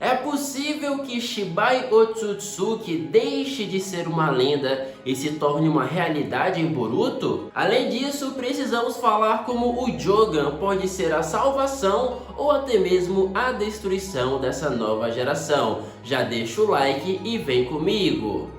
É possível que Shibai Otsutsuki deixe de ser uma lenda e se torne uma realidade em Boruto? Além disso, precisamos falar como o Jogan pode ser a salvação ou até mesmo a destruição dessa nova geração. Já deixa o like e vem comigo!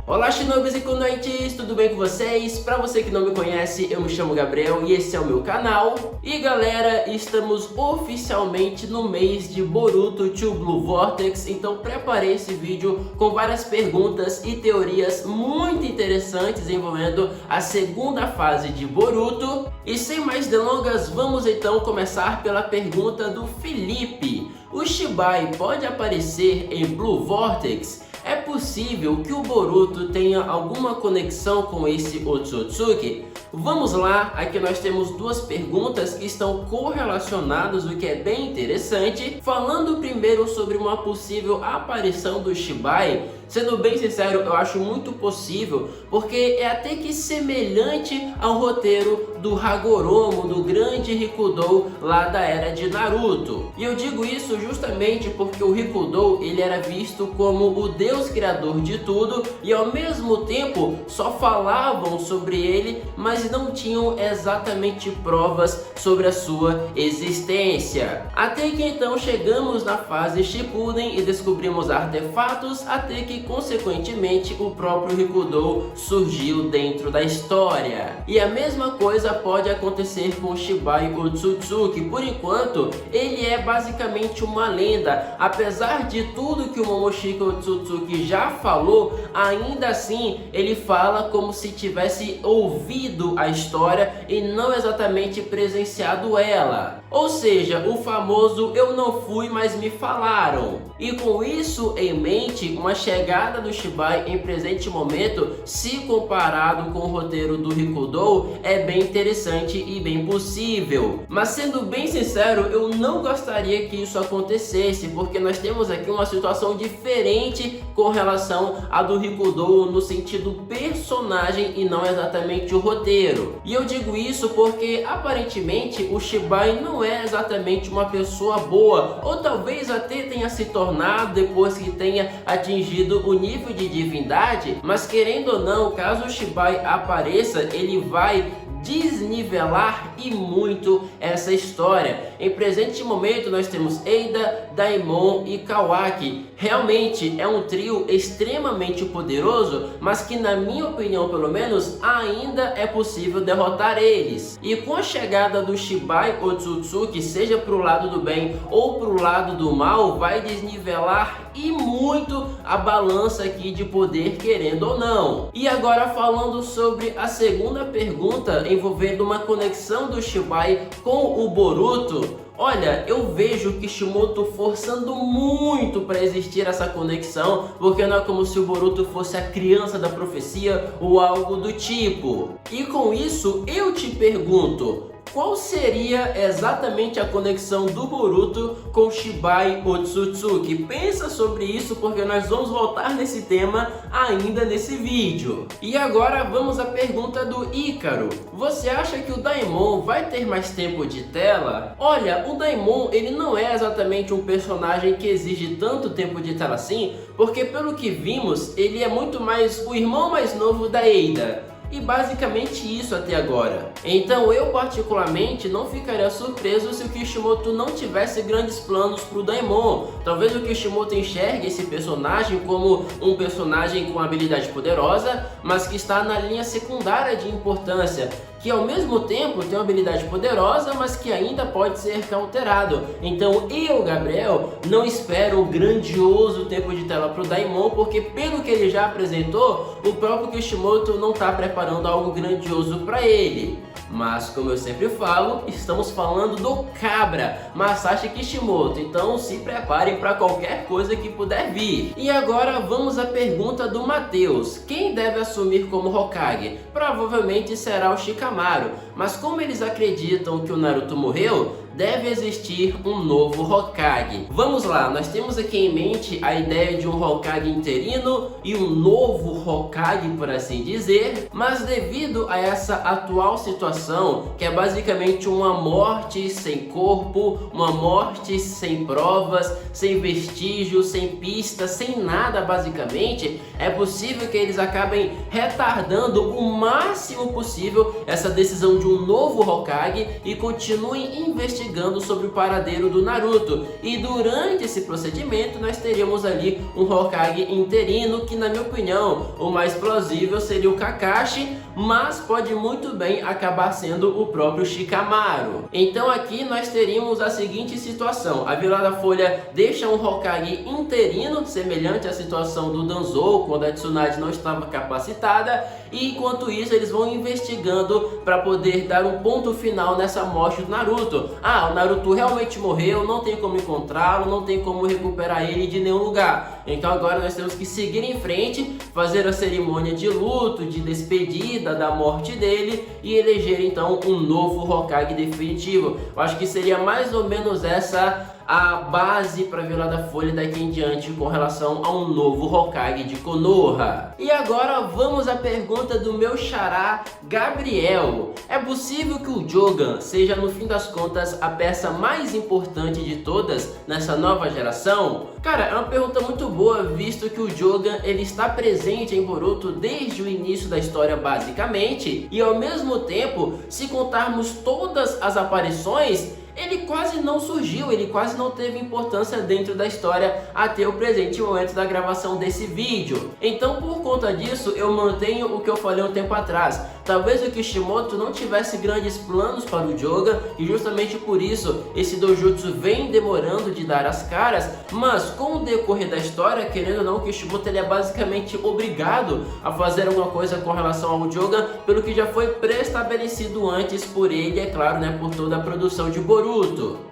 Olá Shinobis e Kunoichis, tudo bem com vocês? Pra você que não me conhece, eu me chamo Gabriel e esse é o meu canal. E galera, estamos oficialmente no mês de Boruto to Blue Vortex, então preparei esse vídeo com várias perguntas e teorias muito interessantes envolvendo a segunda fase de Boruto. E sem mais delongas, vamos então começar pela pergunta do Felipe. O Shibai pode aparecer em Blue Vortex? É possível que o Boruto tenha alguma conexão com esse Otsutsuki? Vamos lá, aqui nós temos duas perguntas que estão correlacionadas, o que é bem interessante. Falando primeiro sobre uma possível aparição do Shibai, sendo bem sincero, eu acho muito possível, porque é até que semelhante ao roteiro do Hagoromo, do grande Rikudou lá da era de Naruto. E eu digo isso justamente porque o Rikudou, ele era visto como o deus criador de tudo e ao mesmo tempo só falavam sobre ele, mas não tinham exatamente provas sobre a sua existência. Até que então chegamos na fase Shippuden e descobrimos artefatos, até que consequentemente o próprio Rikudou surgiu dentro da história. E a mesma coisa pode acontecer com Shibai Otsutsuki. Por enquanto, ele é basicamente uma lenda. Apesar de tudo que o Momoshiki Otsutsuki já falou, ainda assim ele fala como se tivesse ouvido a história e não exatamente presenciado ela. Ou seja, o famoso "eu não fui, mas me falaram". E com isso em mente, uma chegada do Shibai em presente momento, se comparado com o roteiro do Rikudou, é bem interessante e bem possível. Mas sendo bem sincero, eu não gostaria que isso acontecesse, porque nós temos aqui uma situação diferente com relação à do Rikudou no sentido personagem e não exatamente o roteiro. E eu digo isso porque aparentemente o Shibai não é exatamente uma pessoa boa, ou talvez até tenha se tornado depois que tenha atingido o nível de divindade, mas querendo ou não, caso o Shibai apareça, ele vai desnivelar e muito essa história. Em presente momento nós temos Eida, Daimon e Kawaki. Realmente é um trio extremamente poderoso, mas que na minha opinião pelo menos ainda é possível derrotar eles. E com a chegada do Shibai Otsutsuki, seja pro lado do bem ou pro lado do mal, vai desnivelar e muito a balança aqui de poder, querendo ou não. E agora falando sobre a segunda pergunta envolvendo uma conexão do Shibai com o Boruto, olha, eu vejo Kishimoto forçando muito para existir essa conexão, porque não é como se o Boruto fosse a criança da profecia ou algo do tipo. E com isso eu te pergunto, qual seria exatamente a conexão do Boruto com Shibai Otsutsuki? Pensa sobre isso porque nós vamos voltar nesse tema ainda nesse vídeo. E agora vamos à pergunta do Ícaro. Você acha que o Daimon vai ter mais tempo de tela? Olha, o Daimon ele não é exatamente um personagem que exige tanto tempo de tela assim, porque pelo que vimos, ele é muito mais o irmão mais novo da Eida. E basicamente isso até agora. Então eu particularmente não ficaria surpreso se o Kishimoto não tivesse grandes planos para o Daimon. Talvez o Kishimoto enxergue esse personagem como um personagem com habilidade poderosa, mas que está na linha secundária de importância, que ao mesmo tempo tem uma habilidade poderosa, mas que ainda pode ser counterado. Então eu, Gabriel, não espero um grandioso tempo de tela para o Daimon, porque pelo que ele já apresentou, o próprio Kishimoto não está preparando algo grandioso para ele. Mas como eu sempre falo, estamos falando do cabra, Masashi Kishimoto, então se preparem para qualquer coisa que puder vir. E agora vamos à pergunta do Matheus. Quem deve assumir como Hokage? Provavelmente será o Shikamaru, mas como eles acreditam que o Naruto morreu, deve existir um novo Hokage. Vamos lá, nós temos aqui em mente a ideia de um Hokage interino e um novo Hokage, por assim dizer, mas devido a essa atual situação, que é basicamente uma morte sem corpo, uma morte sem provas, sem vestígios, sem pistas, sem nada basicamente, é possível que eles acabem retardando o máximo possível essa decisão de um novo Hokage e continuem investigando sobre o paradeiro do Naruto, e durante esse procedimento nós teríamos ali um Hokage interino, que na minha opinião o mais plausível seria o Kakashi, mas pode muito bem acabar sendo o próprio Shikamaru. Então aqui nós teríamos a seguinte situação: a Vila da Folha deixa um Hokage interino, semelhante à situação do Danzou quando a Tsunade não estava capacitada, e enquanto isso eles vão investigando para poder dar um ponto final nessa morte do Naruto. O Naruto realmente morreu, não tem como encontrá-lo, não tem como recuperar ele de nenhum lugar. Então agora nós temos que seguir em frente, fazer a cerimônia de luto, de despedida da morte dele e eleger então um novo Hokage definitivo. Eu acho que seria mais ou menos essa a base para a Vila da Folha daqui em diante com relação a um novo Hokage de Konoha. E agora vamos à pergunta do meu xará Gabriel: é possível que o Jogan seja no fim das contas a peça mais importante de todas nessa nova geração? Cara, é uma pergunta muito boa, visto que o Jogan ele está presente em Boruto desde o início da história basicamente, e ao mesmo tempo, se contarmos todas as aparições, ele quase não surgiu, ele quase não teve importância dentro da história até o presente momento da gravação desse vídeo. Então por conta disso eu mantenho o que eu falei um tempo atrás: talvez o Kishimoto não tivesse grandes planos para o Jogan e justamente por isso esse dojutsu vem demorando de dar as caras, mas com o decorrer da história, querendo ou não, o Kishimoto ele é basicamente obrigado a fazer alguma coisa com relação ao Jogan, pelo que já foi pré-estabelecido antes por ele, é claro, né, por toda a produção de Boruto.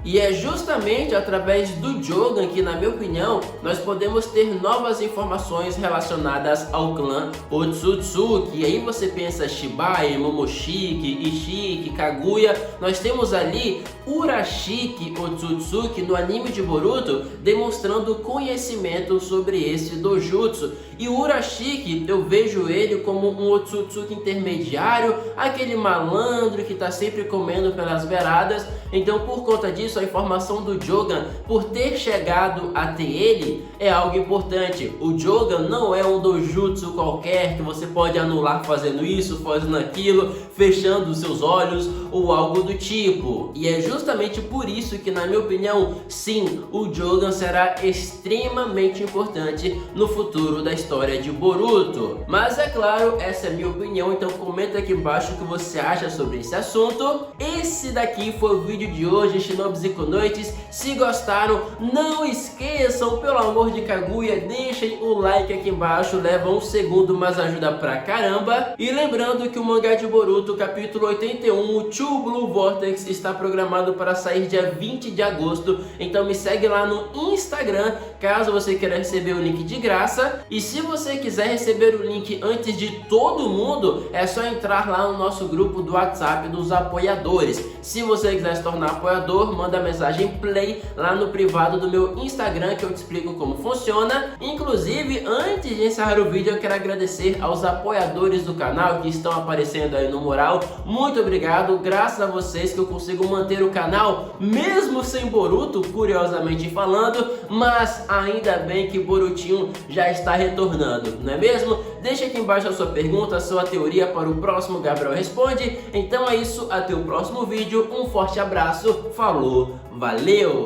E é justamente através do Jogan que, na minha opinião, nós podemos ter novas informações relacionadas ao clã Otsutsuki. E aí você pensa Shibai, Momoshiki, Ishiki, Kaguya. Nós temos ali Urashiki Otsutsuki no anime de Boruto, demonstrando conhecimento sobre esse dojutsu. E o Urashiki, eu vejo ele como um Otsutsuki intermediário, aquele malandro que está sempre comendo pelas beiradas. Então por conta disso, a informação do Jogan, por ter chegado até ele, é algo importante. O Jogan não é um dojutsu qualquer que você pode anular fazendo isso, fazendo aquilo, fechando os seus olhos ou algo do tipo. E é justamente por isso que, na minha opinião, sim, o Jogan será extremamente importante no futuro da história de Boruto. Mas é claro, essa é a minha opinião, então comenta aqui embaixo o que você acha sobre esse assunto. Esse daqui foi o vídeo de hoje, Shinobis e Kunoichis. Se gostaram, não esqueçam, pelo amor de Kaguya, deixem o like aqui embaixo, leva um segundo, mas ajuda pra caramba. E lembrando que o mangá de Boruto, capítulo 81, o True Blue Vortex, está programado para sair dia 20 de agosto, então me segue lá no Instagram, caso você queira receber o link de graça. E se você quiser receber o link antes de todo mundo, é só entrar lá no nosso grupo do WhatsApp dos apoiadores. Se você quiser se tornar apoiador, manda mensagem play lá no privado do meu Instagram, que eu te explico como funciona. Inclusive, antes de encerrar o vídeo, eu quero agradecer aos apoiadores do canal que estão aparecendo aí no mural. Muito obrigado, graças a vocês que eu consigo manter o canal mesmo sem Boruto, curiosamente falando, mas ainda bem que Borutinho já está retornando, não é mesmo? Deixa aqui embaixo a sua pergunta, a sua teoria para o próximo Gabriel Responde. Então é isso, até o próximo vídeo, um forte abraço, falou, valeu!